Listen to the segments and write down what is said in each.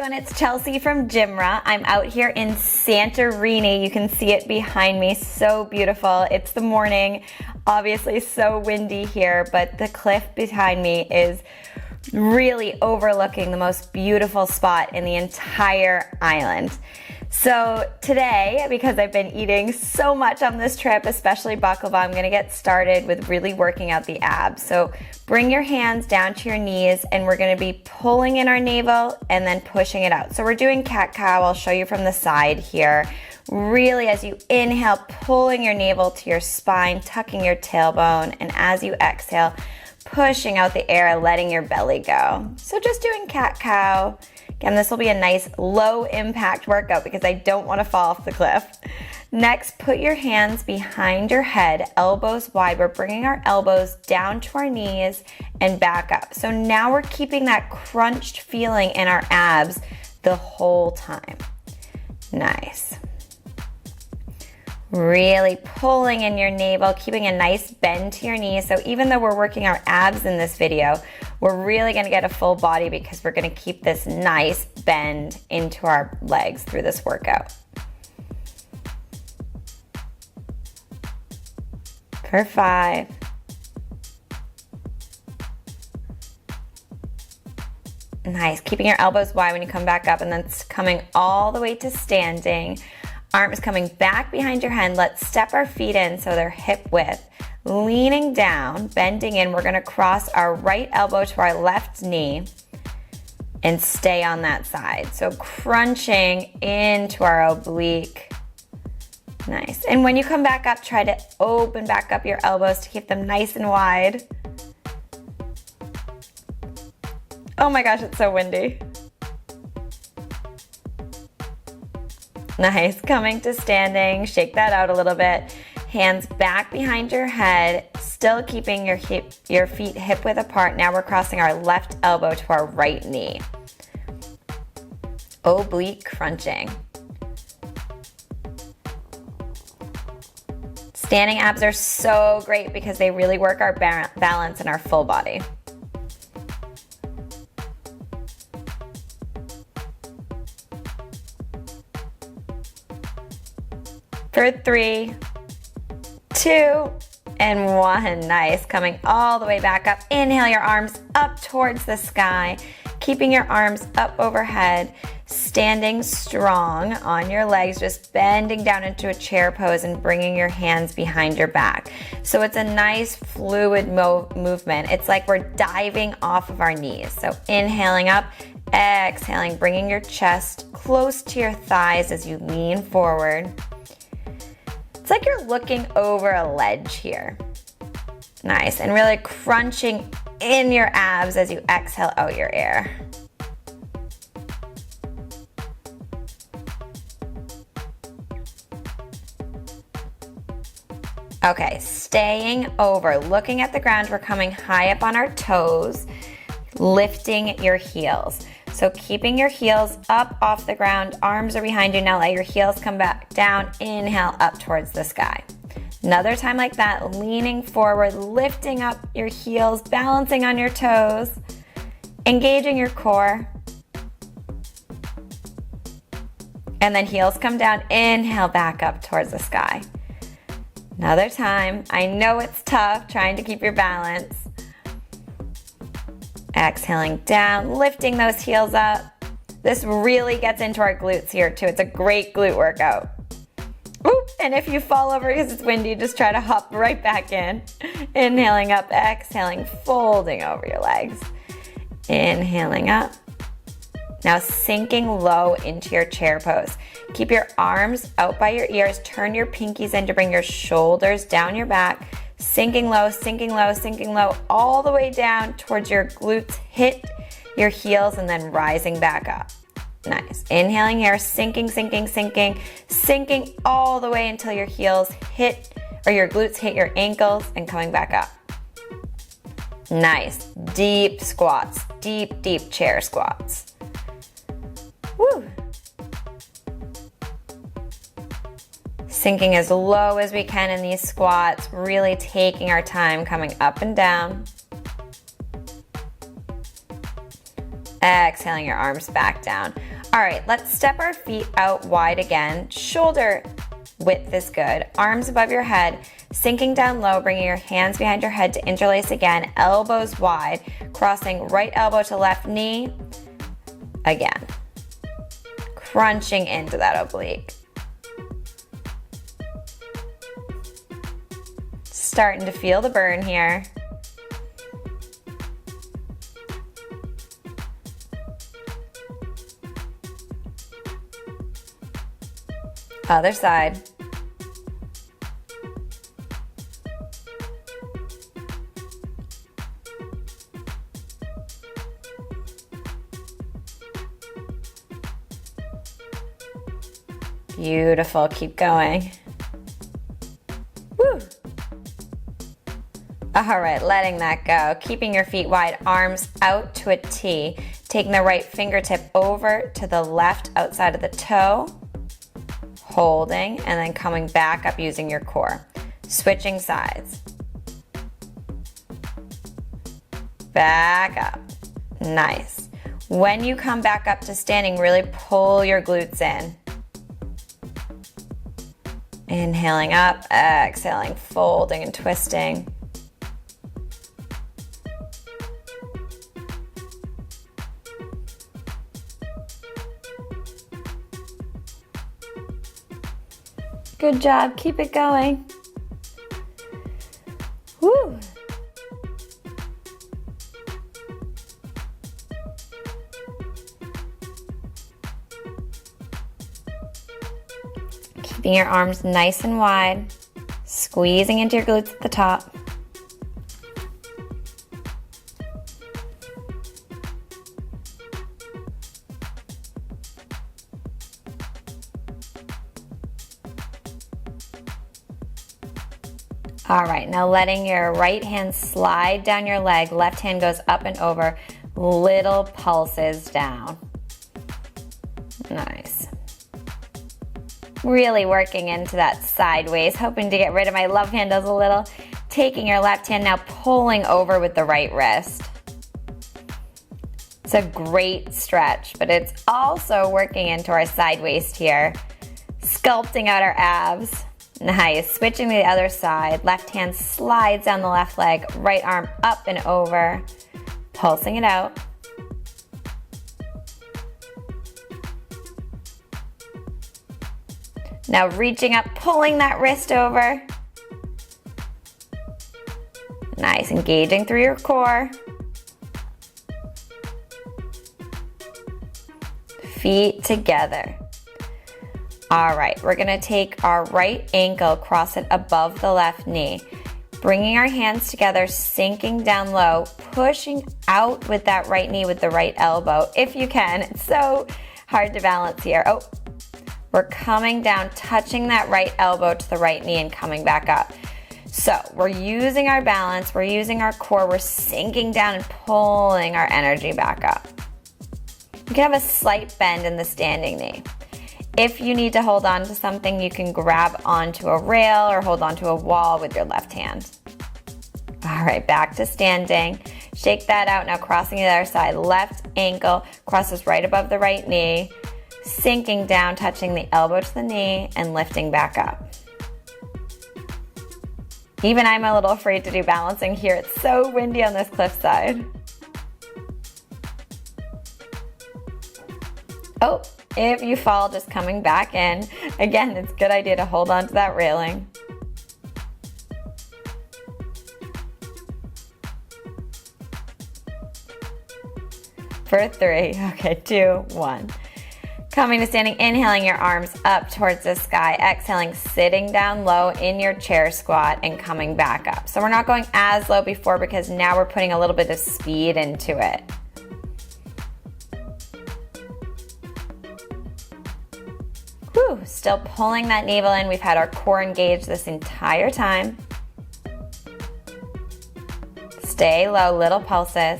everyone, it's Chelsea from GymRa. I'm out here in Santorini. You can see it behind me, so beautiful. It's the morning, obviously so windy here, but the cliff behind me is really overlooking the most beautiful spot in the entire island. So today, because I've been eating so much on this trip, especially baklava, I'm gonna get started with really working out the abs. So bring your hands down to your knees and we're gonna be pulling in our navel and then pushing it out. So we're doing cat-cow. I'll show you from the side here. Really, as you inhale, pulling your navel to your spine, tucking your tailbone, and as you exhale, pushing out the air, letting your belly go. So just doing cat-cow. Again, this will be a nice low impact workout because I don't want to fall off the cliff. Next, put your hands behind your head, elbows wide. We're bringing our elbows down to our knees and back up. So now we're keeping that crunched feeling in our abs the whole time. Nice. Really pulling in your navel, keeping a nice bend to your knees. So even though we're working our abs in this video, we're really gonna get a full body because we're gonna keep this nice bend into our legs through this workout. For 5. Nice, keeping your elbows wide when you come back up and then coming all the way to standing. Arms coming back behind your head. Let's step our feet in so they're hip width. Leaning down, bending in, we're gonna cross our right elbow to our left knee and stay on that side. So crunching into our oblique. Nice. And when you come back up, try to open back up your elbows to keep them nice and wide. Oh my gosh, it's so windy. Nice, coming to standing, shake that out a little bit. Hands back behind your head, still keeping your feet hip width apart. Now we're crossing our left elbow to our right knee. Oblique crunching. Standing abs are so great because they really work our balance in our full body. For 3, 2, and 1. Nice. Coming all the way back up. Inhale your arms up towards the sky, keeping your arms up overhead, standing strong on your legs, just bending down into a chair pose and bringing your hands behind your back. So it's a nice fluid movement. It's like we're diving off of our knees. So inhaling up, exhaling, bringing your chest close to your thighs as you lean forward. It's like you're looking over a ledge here. Nice, and really crunching in your abs as you exhale out your air. Okay, staying over, looking at the ground, we're coming high up on our toes, lifting your heels. So keeping your heels up off the ground, arms are behind you. Now let your heels come back down. Inhale up towards the sky. Another time like that, leaning forward, lifting up your heels, balancing on your toes, engaging your core. And then heels come down, inhale back up towards the sky. Another time, I know it's tough trying to keep your balance. Exhaling down, lifting those heels up. This really gets into our glutes here too. It's a great glute workout. Oop, and if you fall over because it's windy, just try to hop right back in. Inhaling up, exhaling, folding over your legs. Inhaling up. Now sinking low into your chair pose. Keep your arms out by your ears. Turn your pinkies in to bring your shoulders down your back. Sinking low, sinking low, sinking low, all the way down towards your glutes. Hit your heels and then rising back up. Nice. Inhaling here, sinking, sinking, sinking, sinking all the way until your heels hit, or your glutes hit your ankles and coming back up. Nice. Deep squats, deep, deep chair squats. Woo. Sinking as low as we can in these squats, really taking our time coming up and down. Exhaling your arms back down. All right, let's step our feet out wide again. Shoulder width is good. Arms above your head, sinking down low, bringing your hands behind your head to interlace again. Elbows wide, crossing right elbow to left knee. Again. Crunching into that oblique. Starting to feel the burn here. Other side. Beautiful, keep going. Woo! All right, letting that go. Keeping your feet wide, arms out to a T. Taking the right fingertip over to the left outside of the toe. Holding, and then coming back up using your core. Switching sides. Back up. Nice. When you come back up to standing, really pull your glutes in. Inhaling up, exhaling, folding and twisting. Good job, keep it going. Woo! Keeping your arms nice and wide, squeezing into your glutes at the top. All right, now letting your right hand slide down your leg, left hand goes up and over, little pulses down. Nice. Really working into that sideways, hoping to get rid of my love handles a little. Taking your left hand now, pulling over with the right wrist. It's a great stretch, but it's also working into our side waist here, sculpting out our abs. Nice, switching to the other side. Left hand slides down the left leg, right arm up and over, pulsing it out. Now reaching up, pulling that wrist over. Nice, engaging through your core. Feet together. All right, we're gonna take our right ankle, cross it above the left knee. Bringing our hands together, sinking down low, pushing out with that right knee with the right elbow, if you can. It's so hard to balance here. Oh, we're coming down, touching that right elbow to the right knee and coming back up. So we're using our balance, we're using our core, we're sinking down and pulling our energy back up. You can have a slight bend in the standing knee. If you need to hold on to something, you can grab onto a rail or hold onto a wall with your left hand. All right, back to standing. Shake that out, now crossing the other side. Left ankle crosses right above the right knee, sinking down, touching the elbow to the knee and lifting back up. Even I'm a little afraid to do balancing here. It's so windy on this cliffside. Oh. If you fall, just coming back in. Again, it's a good idea to hold on to that railing. For 3, okay, 2, 1. Coming to standing, inhaling your arms up towards the sky, exhaling, sitting down low in your chair squat and coming back up. So we're not going as low before because now we're putting a little bit of speed into it. Whew, still pulling that navel in. We've had our core engaged this entire time. Stay low, little pulses.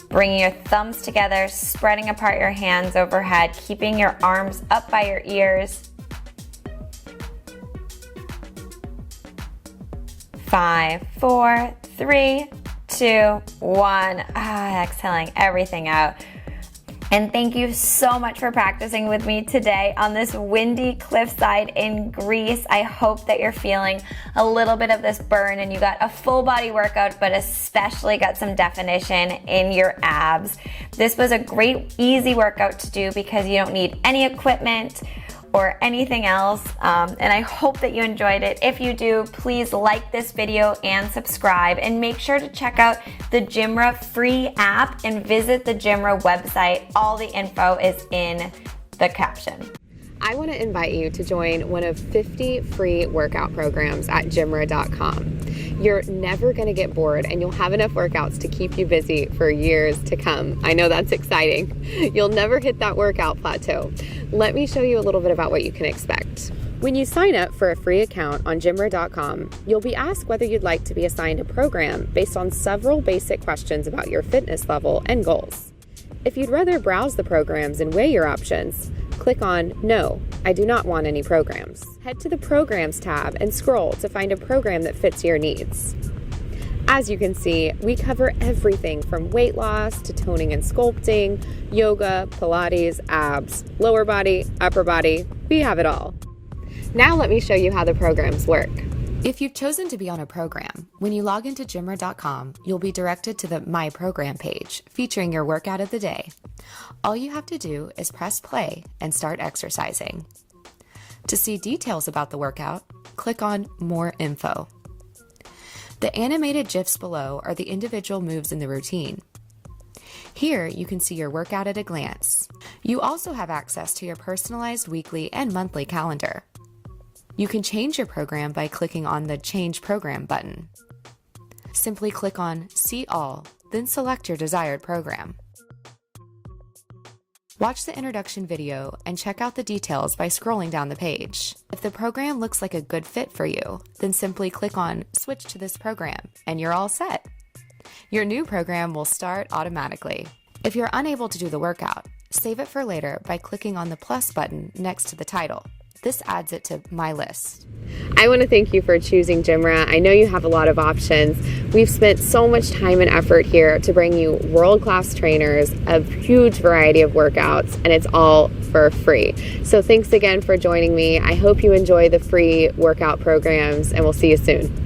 Bringing your thumbs together, spreading apart your hands overhead, keeping your arms up by your ears. 5, 4, 3, 2, 1. Exhaling everything out. And thank you so much for practicing with me today on this windy cliffside in Greece. I hope that you're feeling a little bit of this burn and you got a full body workout, but especially got some definition in your abs. This was a great, easy workout to do because you don't need any equipment or anything else, and I hope that you enjoyed it. If you do, please like this video and subscribe, and make sure to check out the GymRa free app and visit the GymRa website. All the info is in the caption. I want to invite you to join one of 50 free workout programs at GymRa.com. You're never going to get bored and you'll have enough workouts to keep you busy for years to come. I know that's exciting. You'll never hit that workout plateau. Let me show you a little bit about what you can expect. When you sign up for a free account on GymRa.com, you'll be asked whether you'd like to be assigned a program based on several basic questions about your fitness level and goals. If you'd rather browse the programs and weigh your options, click on No, I do not want any programs. Head to the Programs tab and scroll to find a program that fits your needs. As you can see, we cover everything from weight loss to toning and sculpting, yoga, Pilates, abs, lower body, upper body, we have it all. Now let me show you how the programs work. If you've chosen to be on a program, when you log into GymRa.com, you'll be directed to the My Program page featuring your workout of the day. All you have to do is press play and start exercising. To see details about the workout, click on More Info. The animated GIFs below are the individual moves in the routine. Here you can see your workout at a glance. You also have access to your personalized weekly and monthly calendar. You can change your program by clicking on the Change Program button. Simply click on See All, then select your desired program. Watch the introduction video and check out the details by scrolling down the page. If the program looks like a good fit for you, then simply click on Switch to this program and you're all set. Your new program will start automatically. If you're unable to do the workout, save it for later by clicking on the plus button next to the title. This adds it to my list. I want to thank you for choosing GymRa. I know you have a lot of options. We've spent so much time and effort here to bring you world-class trainers, a huge variety of workouts, and it's all for free. So thanks again for joining me. I hope you enjoy the free workout programs, and we'll see you soon.